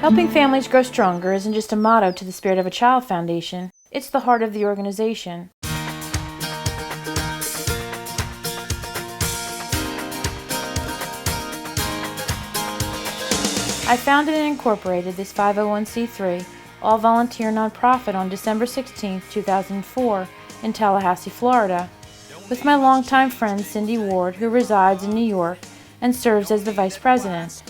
Helping families grow stronger isn't just a motto to the Spirit of a Child Foundation, it's the heart of the organization. I founded and incorporated this 501c3, all-volunteer nonprofit on December 16, 2004 in Tallahassee, Florida, with my longtime friend Cindy Ward, who resides in New York and serves as the Vice President.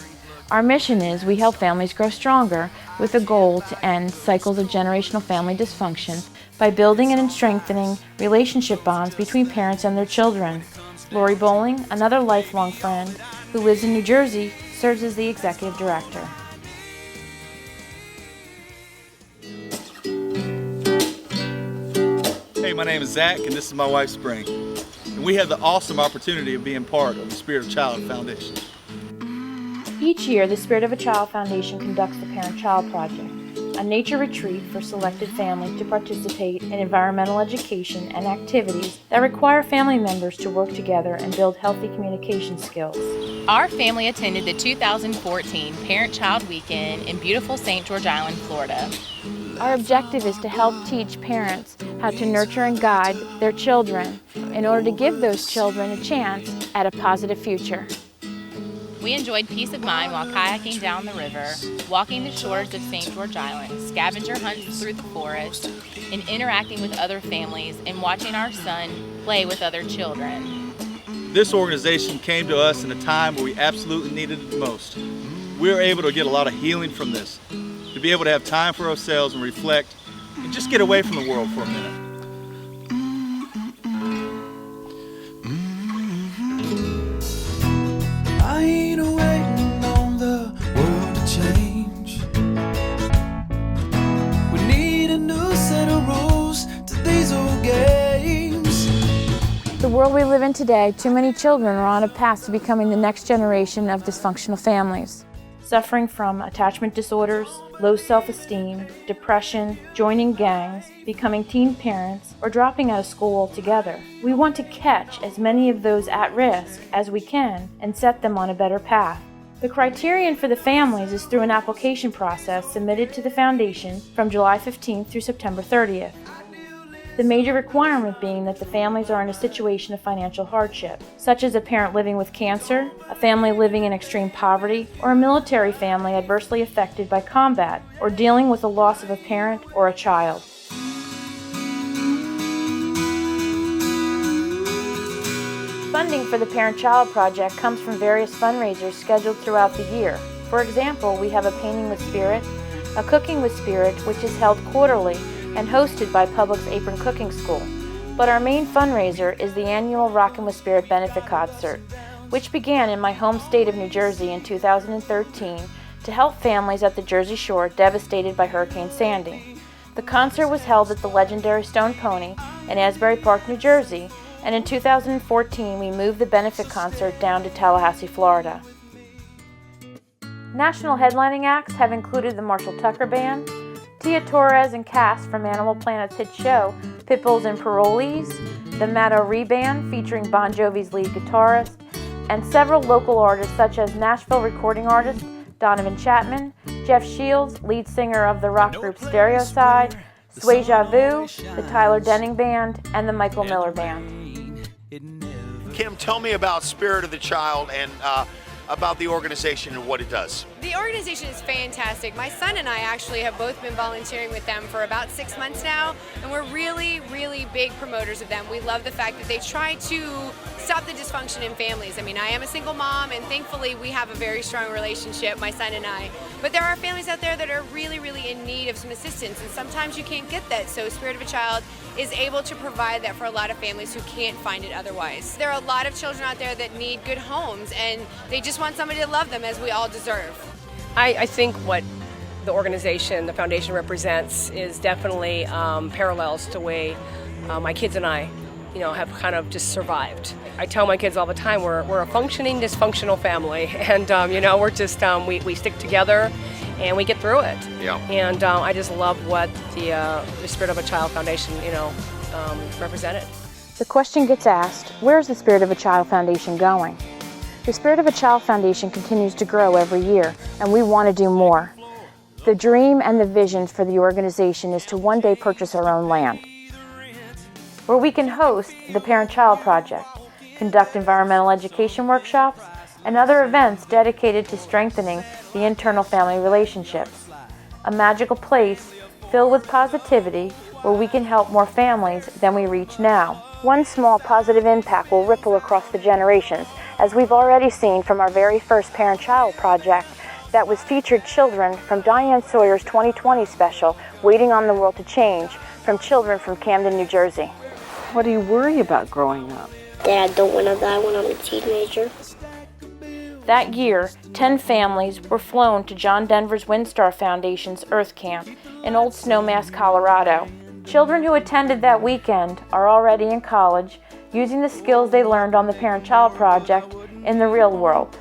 Our mission is we help families grow stronger with a goal to end cycles of generational family dysfunction by building and strengthening relationship bonds between parents and their children. Lori Bowling, another lifelong friend who lives in New Jersey, serves as the Executive Director. Hey, my name is Zach, and this is my wife, Spring. And we have the awesome opportunity of being part of the Spirit of Child Foundation. Each year, the Spirit of a Child Foundation conducts the Parent-Child Project, a nature retreat for selected families to participate in environmental education and activities that require family members to work together and build healthy communication skills. Our family attended the 2014 Parent-Child Weekend in beautiful St. George Island, Florida. Our objective is to help teach parents how to nurture and guide their children in order to give those children a chance at a positive future. We enjoyed peace of mind while kayaking down the river, walking the shores of St. George Island, scavenger hunts through the forest, and interacting with other families and watching our son play with other children. This organization came to us in a time where we absolutely needed it the most. We were able to get a lot of healing from this, to be able to have time for ourselves and reflect and just get away from the world for a minute. I ain't waiting on the world to change. We need a new set of rules to these old games. The world we live in today, too many children are on a path to becoming the next generation of dysfunctional families, suffering from attachment disorders, low self-esteem, depression, joining gangs, becoming teen parents, or dropping out of school altogether. We want to catch as many of those at risk as we can and set them on a better path. The criterion for the families is through an application process submitted to the Foundation from July 15th through September 30th. The major requirement being that the families are in a situation of financial hardship, such as a parent living with cancer, a family living in extreme poverty, or a military family adversely affected by combat, or dealing with the loss of a parent or a child. Funding for the Parent-Child Project comes from various fundraisers scheduled throughout the year. For example, we have a Painting with Spirit, a Cooking with Spirit, which is held quarterly and hosted by Public's Apron Cooking School. But our main fundraiser is the annual Rockin' with Spirit benefit concert, which began in my home state of New Jersey in 2013 to help families at the Jersey Shore devastated by Hurricane Sandy. The concert was held at the legendary Stone Pony in Asbury Park, New Jersey, and in 2014 we moved the benefit concert down to Tallahassee, Florida. National headlining acts have included the Marshall Tucker Band, Tia Torres and cast from Animal Planet's hit show Pitbulls and Parolees, the Maddo Ree Band featuring Bon Jovi's lead guitarist, and several local artists such as Nashville recording artist Donovan Chapman, Jeff Shields, lead singer of the rock group Stereoside, Deja Vu, the Tyler Denning Band, and the Michael Miller Band. Kim, tell me about Spirit of the Child and about the organization and what it does. The organization is fantastic. My son and I actually have both been volunteering with them for about 6 months now, and we're really, really big promoters of them. We love the fact that they try to stop the dysfunction in families. I mean, I am a single mom, and thankfully we have a very strong relationship, my son and I. But there are families out there that are really, really in need of some assistance, and sometimes you can't get that. So Spirit of a Child is able to provide that for a lot of families who can't find it otherwise. There are a lot of children out there that need good homes, and they just want somebody to love them as we all deserve. I think what the organization, the foundation represents is definitely parallels to the way my kids and I, have kind of just survived. I tell my kids all the time we're a functioning dysfunctional family, and we're just we stick together and we get through it. Yeah. And I just love what the Spirit of a Child Foundation represented. The question gets asked, where is the Spirit of a Child Foundation going? The Spirit of a Child Foundation continues to grow every year, and we want to do more. The dream and the vision for the organization is to one day purchase our own land, where we can host the Parent-Child Project, conduct environmental education workshops, and other events dedicated to strengthening the internal family relationships. A magical place filled with positivity where we can help more families than we reach now. One small positive impact will ripple across the generations, as we've already seen from our very first Parent-Child Project that was featured children from Diane Sawyer's 2020 special, Waiting on the World to Change, from children from Camden, New Jersey. What do you worry about growing up? That I don't want to die when I'm a teenager. That year, 10 families were flown to John Denver's WinStar Foundation's Earth Camp in Old Snowmass, Colorado. Children who attended that weekend are already in college, using the skills they learned on the Parent-Child Project in the real world.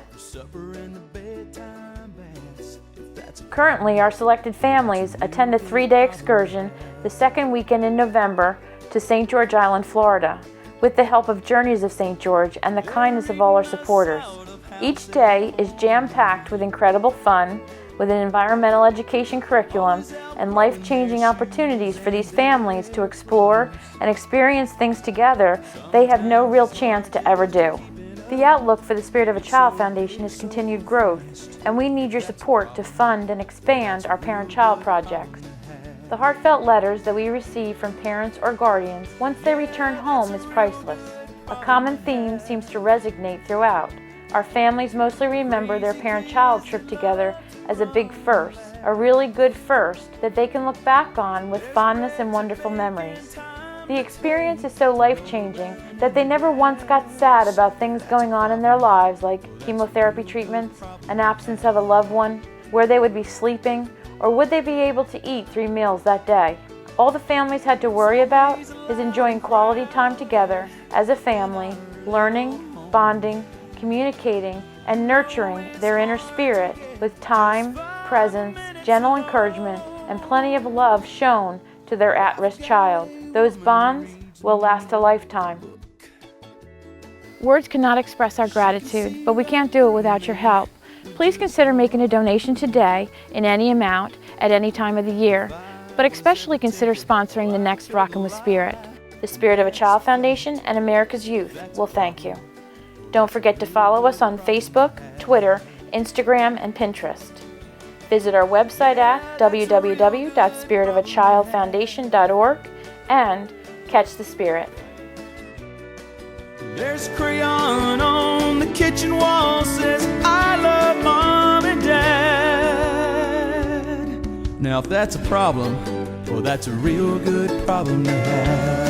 Currently, our selected families attend a 3-day excursion the second weekend in November to St. George Island, Florida, with the help of Journeys of St. George and the kindness of all our supporters. Each day is jam-packed with incredible fun, with an environmental education curriculum and life-changing opportunities for these families to explore and experience things together they have no real chance to ever do. The outlook for the Spirit of a Child Foundation is continued growth, and we need your support to fund and expand our Parent-Child projects. The heartfelt letters that we receive from parents or guardians once they return home is priceless. A common theme seems to resonate throughout. Our families mostly remember their parent-child trip together as a big first, a really good first that they can look back on with fondness and wonderful memories. The experience is so life-changing that they never once got sad about things going on in their lives like chemotherapy treatments, an absence of a loved one, where they would be sleeping, or would they be able to eat 3 meals that day. All the families had to worry about is enjoying quality time together as a family, learning, bonding, communicating, and nurturing their inner spirit with time, presence, gentle encouragement, and plenty of love shown to their at-risk child. Those bonds will last a lifetime. Words cannot express our gratitude, but we can't do it without your help. Please consider making a donation today in any amount at any time of the year, but especially consider sponsoring the next Rockin' with Spirit. The Spirit of a Child Foundation and America's Youth will thank you. Don't forget to follow us on Facebook, Twitter, Instagram, and Pinterest. Visit our website at www.spiritofachildfoundation.org and catch the spirit. There's a crayon on the kitchen wall says I love Mom and Dad. Now if that's a problem, well that's a real good problem to have.